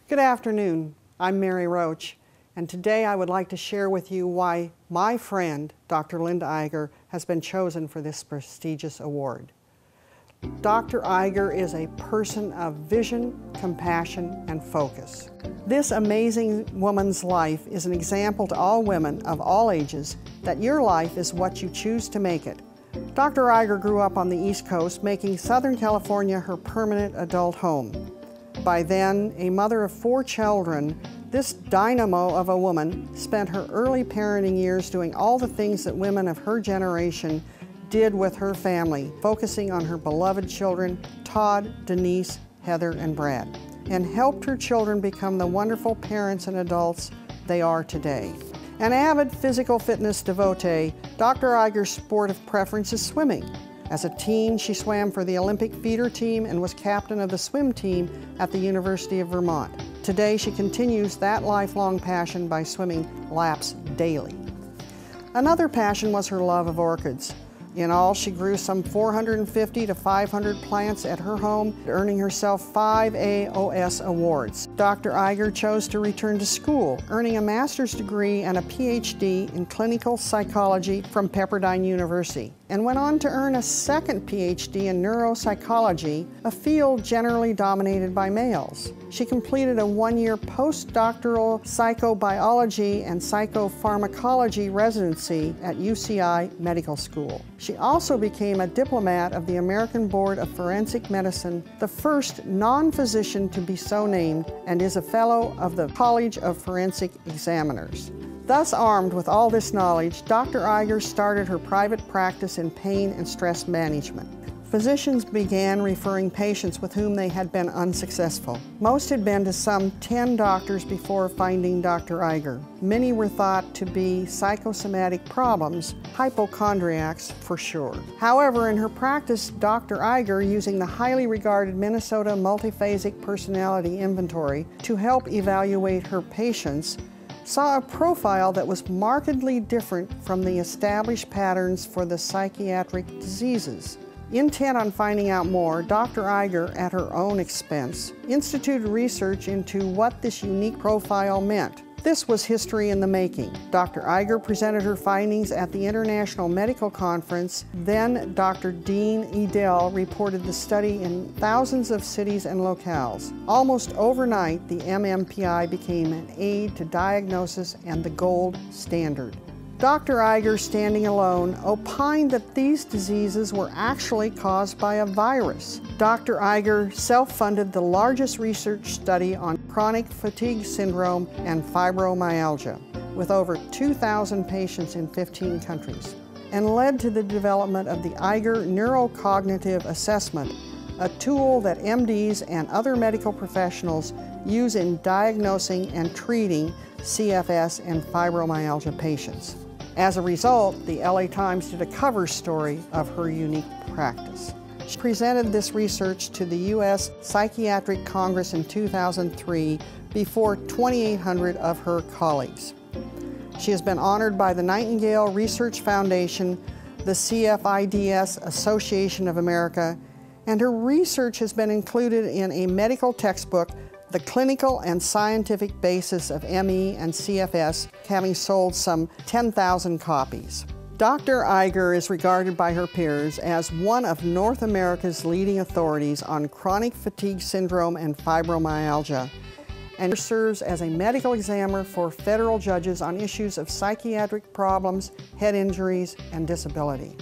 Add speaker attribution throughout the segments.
Speaker 1: Good afternoon. I'm Mary Roach, and today I would like to share with you why my friend, Dr. Linda Iger, has been chosen for this prestigious award. Dr. Iger is a person of vision, compassion, and focus. This amazing woman's life is an example to all women of all ages that your life is what you choose to make it. Dr. Iger grew up on the East Coast, making Southern California her permanent adult home. By then, a mother of 4 children, this dynamo of a woman spent her early parenting years doing all the things that women of her generation did with her family, focusing on her beloved children, Todd, Denise, Heather, and Brad, and helped her children become the wonderful parents and adults they are today. An avid physical fitness devotee, Dr. Iger's sport of preference is swimming. As a teen, she swam for the Olympic feeder team and was captain of the swim team at the University of Vermont. Today, she continues that lifelong passion by swimming laps daily. Another passion was her love of orchids. In all, she grew some 450 to 500 plants at her home, earning herself 5 AOS awards. Dr. Iger chose to return to school, earning a master's degree and a PhD in clinical psychology from Pepperdine University, and went on to earn a second PhD in neuropsychology, a field generally dominated by males. She completed a 1-year postdoctoral psychobiology and psychopharmacology residency at UCI Medical School. She also became a diplomat of the American Board of Forensic Medicine, the first non-physician to be so named, and is a fellow of the College of Forensic Examiners. Thus armed with all this knowledge, Dr. Iger started her private practice in pain and stress management. Physicians began referring patients with whom they had been unsuccessful. Most had been to some 10 doctors before finding Dr. Iger. Many were thought to be psychosomatic problems, hypochondriacs for sure. However, in her practice, Dr. Iger, using the highly regarded Minnesota Multiphasic Personality Inventory to help evaluate her patients, saw a profile that was markedly different from the established patterns for the psychiatric diseases. Intent on finding out more, Dr. Iger, at her own expense, instituted research into what this unique profile meant. This was history in the making. Dr. Iger presented her findings at the International Medical Conference. Then Dr. Dean Edel reported the study in thousands of cities and locales. Almost overnight, the MMPI became an aid to diagnosis and the gold standard. Dr. Iger, standing alone, opined that these diseases were actually caused by a virus. Dr. Iger self-funded the largest research study on chronic fatigue syndrome and fibromyalgia, with over 2,000 patients in 15 countries, and led to the development of the Iger Neurocognitive Assessment, a tool that MDs and other medical professionals use in diagnosing and treating CFS and fibromyalgia patients. As a result, the LA Times did a cover story of her unique practice. She presented this research to the U.S. Psychiatric Congress in 2003 before 2,800 of her colleagues. She has been honored by the Nightingale Research Foundation, the CFIDS Association of America, and her research has been included in a medical textbook, The Clinical and Scientific Basis of ME and CFS, having sold some 10,000 copies. Dr. Iger is regarded by her peers as one of North America's leading authorities on chronic fatigue syndrome and fibromyalgia, and serves as a medical examiner for federal judges on issues of psychiatric problems, head injuries, and disability.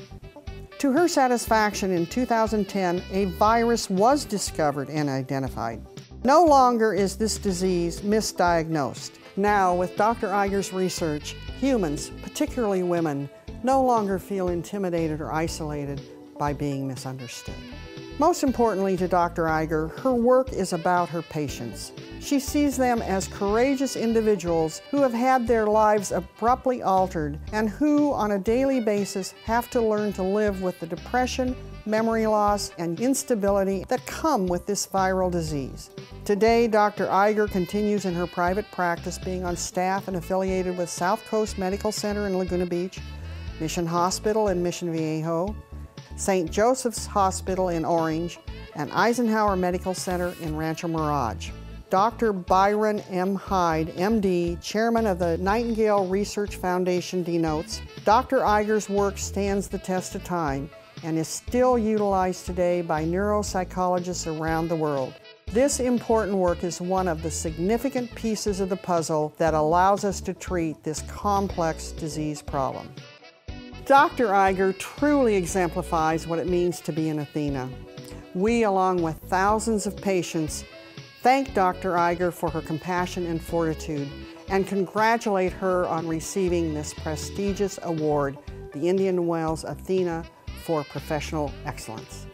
Speaker 1: To her satisfaction, in 2010, a virus was discovered and identified. No longer is this disease misdiagnosed. Now, with Dr. Iger's research, humans, particularly women, no longer feel intimidated or isolated by being misunderstood. Most importantly to Dr. Iger, her work is about her patients. She sees them as courageous individuals who have had their lives abruptly altered and who, on a daily basis, have to learn to live with the depression, memory loss, and instability that come with this viral disease. Today, Dr. Iger continues in her private practice, being on staff and affiliated with South Coast Medical Center in Laguna Beach, Mission Hospital in Mission Viejo, St. Joseph's Hospital in Orange, and Eisenhower Medical Center in Rancho Mirage. Dr. Byron M. Hyde, MD, Chairman of the Nightingale Research Foundation, denotes, Dr. Iger's work stands the test of time and is still utilized today by neuropsychologists around the world. This important work is one of the significant pieces of the puzzle that allows us to treat this complex disease problem. Dr. Iger truly exemplifies what it means to be an Athena. We, along with thousands of patients, thank Dr. Iger for her compassion and fortitude and congratulate her on receiving this prestigious award, the Indian Wells Athena for Professional Excellence.